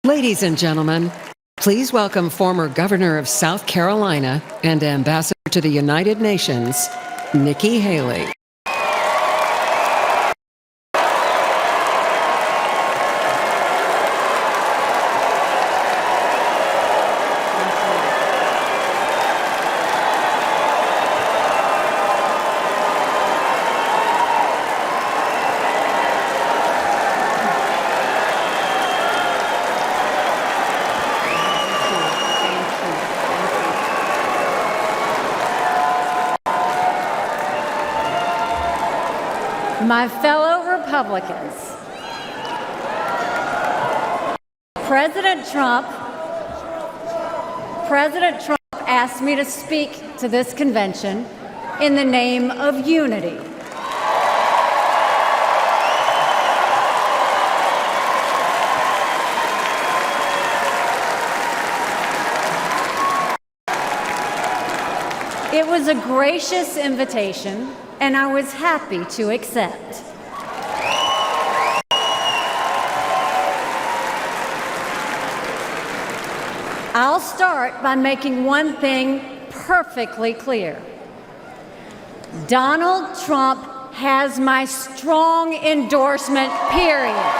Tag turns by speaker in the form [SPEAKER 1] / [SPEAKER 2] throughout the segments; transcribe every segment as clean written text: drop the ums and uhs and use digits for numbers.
[SPEAKER 1] Ladies and gentlemen, please welcome former Governor of South Carolina and Ambassador to the United Nations, Nikki Haley.
[SPEAKER 2] My fellow Republicans, President Trump asked me to speak to this convention in the name of unity. It was a gracious invitation, and I was happy to accept. I'll start by making one thing perfectly clear. Donald Trump has my strong endorsement, period.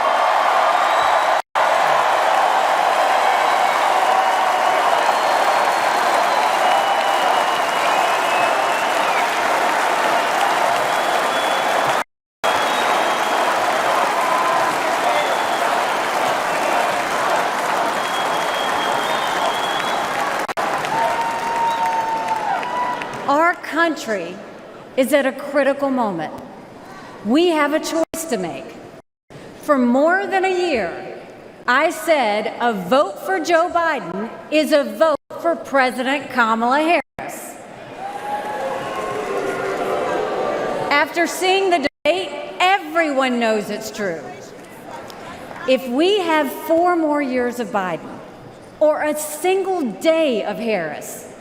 [SPEAKER 2] Our country is at a critical moment. We have a choice to make. For more than a year, I said a vote for Joe Biden is a vote for President Kamala Harris. After seeing the debate, everyone knows it's true. If we have 4 more years of Biden or a single day of Harris,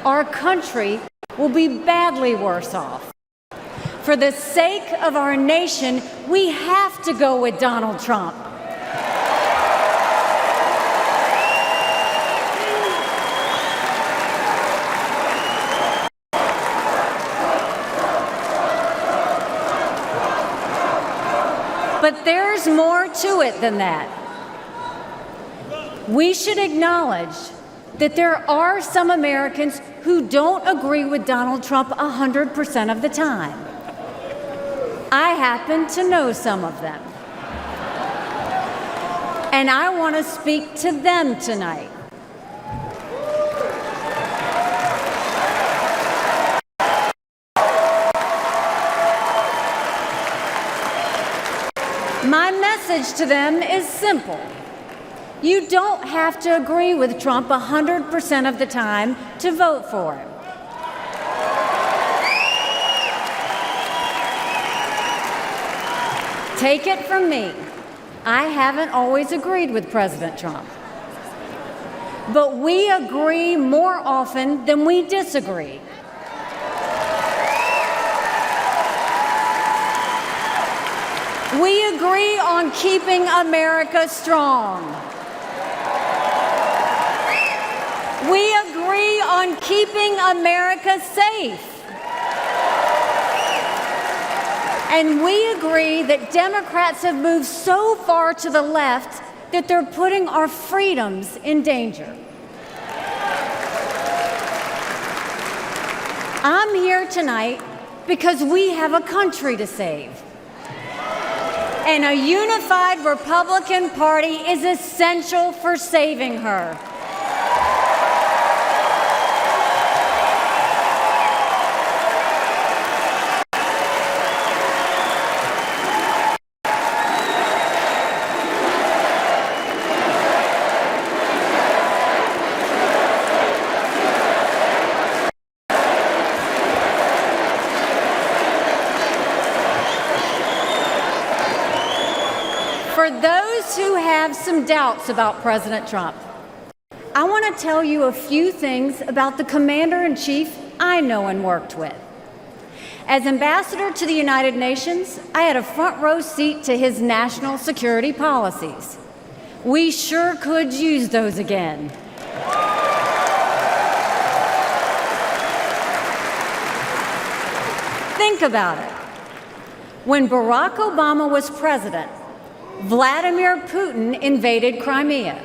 [SPEAKER 2] our country will be badly worse off. For the sake of our nation, we have to go with Donald Trump. But there's more to it than that. We should acknowledge that there are some Americans who don't agree with Donald Trump 100% of the time. I happen to know some of them. And I want to speak to them tonight. My message to them is simple. You don't have to agree with Trump 100% of the time to vote for him. Take it from me, I haven't always agreed with President Trump. But we agree more often than we disagree. We agree on keeping America strong. We agree on keeping America safe. And we agree that Democrats have moved so far to the left that they're putting our freedoms in danger. I'm here tonight because we have a country to save. And a unified Republican Party is essential for saving her. For those who have some doubts about President Trump, I want to tell you a few things about the Commander-in-Chief I know and worked with. As Ambassador to the United Nations, I had a front row seat to his national security policies. We sure could use those again. Think about it. When Barack Obama was president, Vladimir Putin invaded Crimea.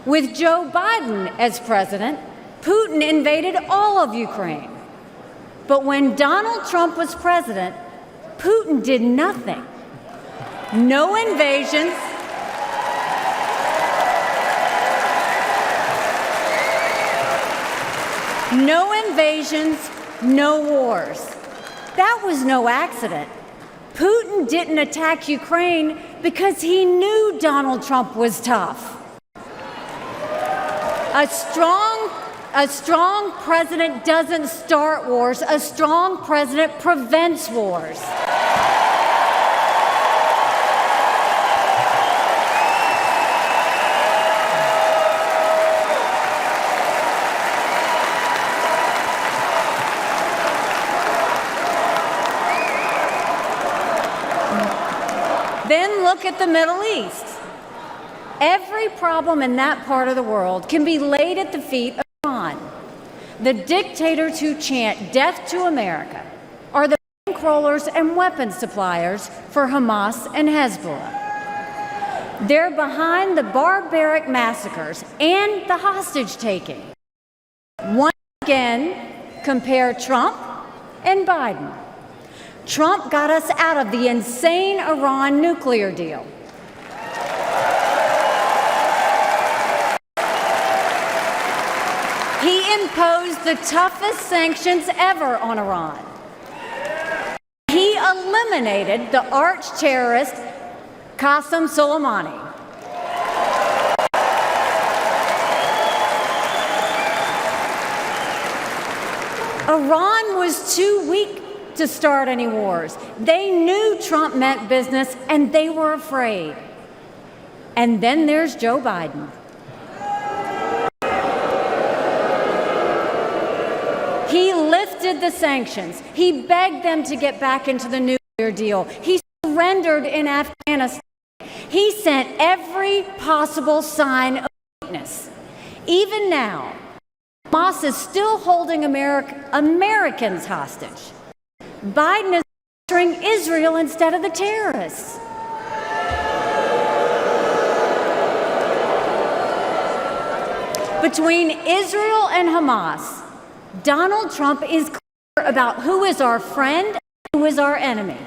[SPEAKER 2] With Joe Biden as president, Putin invaded all of Ukraine. But when Donald Trump was president, Putin did nothing. No invasions. No invasions, no wars. That was no accident. Putin didn't attack Ukraine because he knew Donald Trump was tough. A strong president doesn't start wars. A strong president prevents wars. Then look at the Middle East. Every problem in that part of the world can be laid at the feet of Iran. The dictators who chant death to America are the bankrollers and weapons suppliers for Hamas and Hezbollah. They're behind the barbaric massacres and the hostage-taking. Once again, compare Trump and Biden. Trump got us out of the insane Iran nuclear deal. He imposed the toughest sanctions ever on Iran. He eliminated the arch-terrorist Qasem Soleimani. Iran was too weak to start any wars. They knew Trump meant business, and they were afraid. And then there's Joe Biden. He lifted the sanctions. He begged them to get back into the nuclear deal. He surrendered in Afghanistan. He sent every possible sign of weakness. Even now, Hamas is still holding Americans hostage. Biden is bolstering Israel instead of the terrorists. Between Israel and Hamas, Donald Trump is clear about who is our friend and who is our enemy.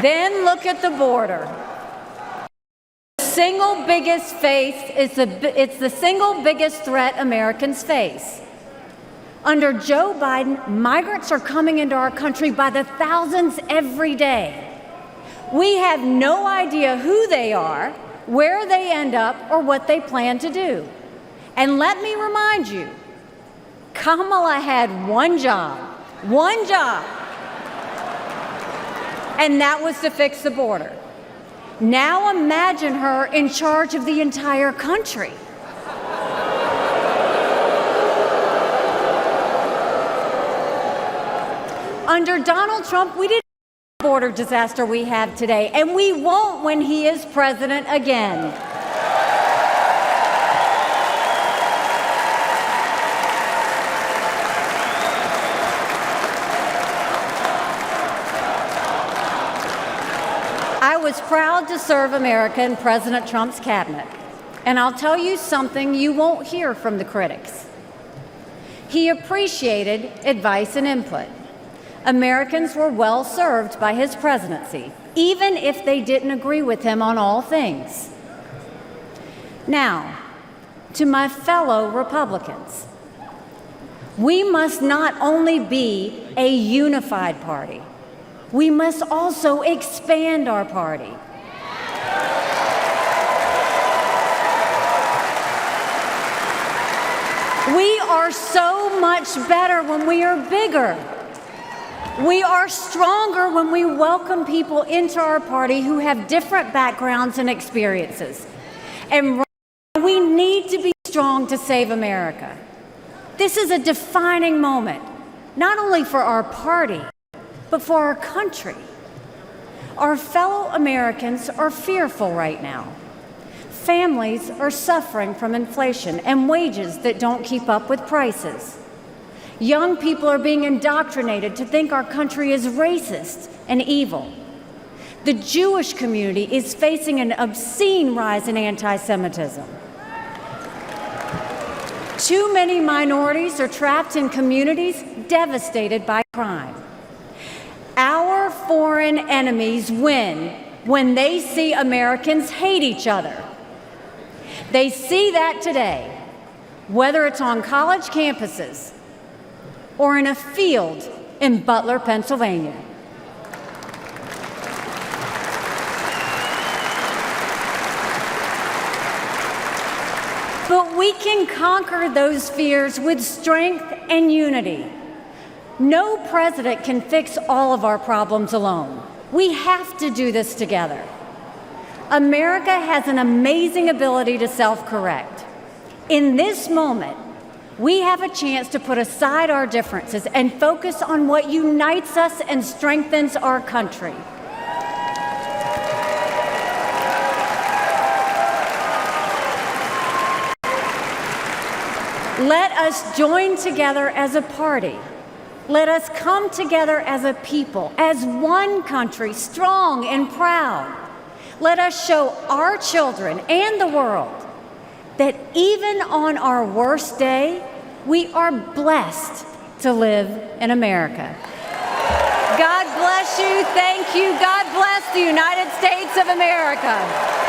[SPEAKER 2] Then look at the border. It's the single biggest threat Americans face. Under Joe Biden, migrants are coming into our country by the thousands every day. We have no idea who they are, where they end up, or what they plan to do. And let me remind you, Kamala had one job, and that was to fix the border. Now imagine her in charge of the entire country. Under Donald Trump, we didn't have the border disaster we have today, and we won't when he is president again. I was proud to serve America in President Trump's cabinet, and I'll tell you something you won't hear from the critics. He appreciated advice and input. Americans were well served by his presidency, even if they didn't agree with him on all things. Now, to my fellow Republicans, we must not only be a unified party, we must also expand our party. We are so much better when we are bigger. We are stronger when we welcome people into our party who have different backgrounds and experiences. And we need to be strong to save America. This is a defining moment. not only for our party, but for our country. Our fellow Americans are fearful right now. Families are suffering from inflation and wages that don't keep up with prices. Young people are being indoctrinated to think our country is racist and evil. The Jewish community is facing an obscene rise in anti-Semitism. Too many minorities are trapped in communities devastated by crime. Our foreign enemies win when they see Americans hate each other. They see that today, whether it's on college campuses or in a field in Butler, Pennsylvania. But we can conquer those fears with strength and unity. No president can fix all of our problems alone. We have to do this together. America has an amazing ability to self-correct. In this moment, we have a chance to put aside our differences and focus on what unites us and strengthens our country. Let us join together as a party. Let us come together as a people, as one country, strong and proud. Let us show our children and the world that even on our worst day, we are blessed to live in America. God bless you. Thank you. God bless the United States of America.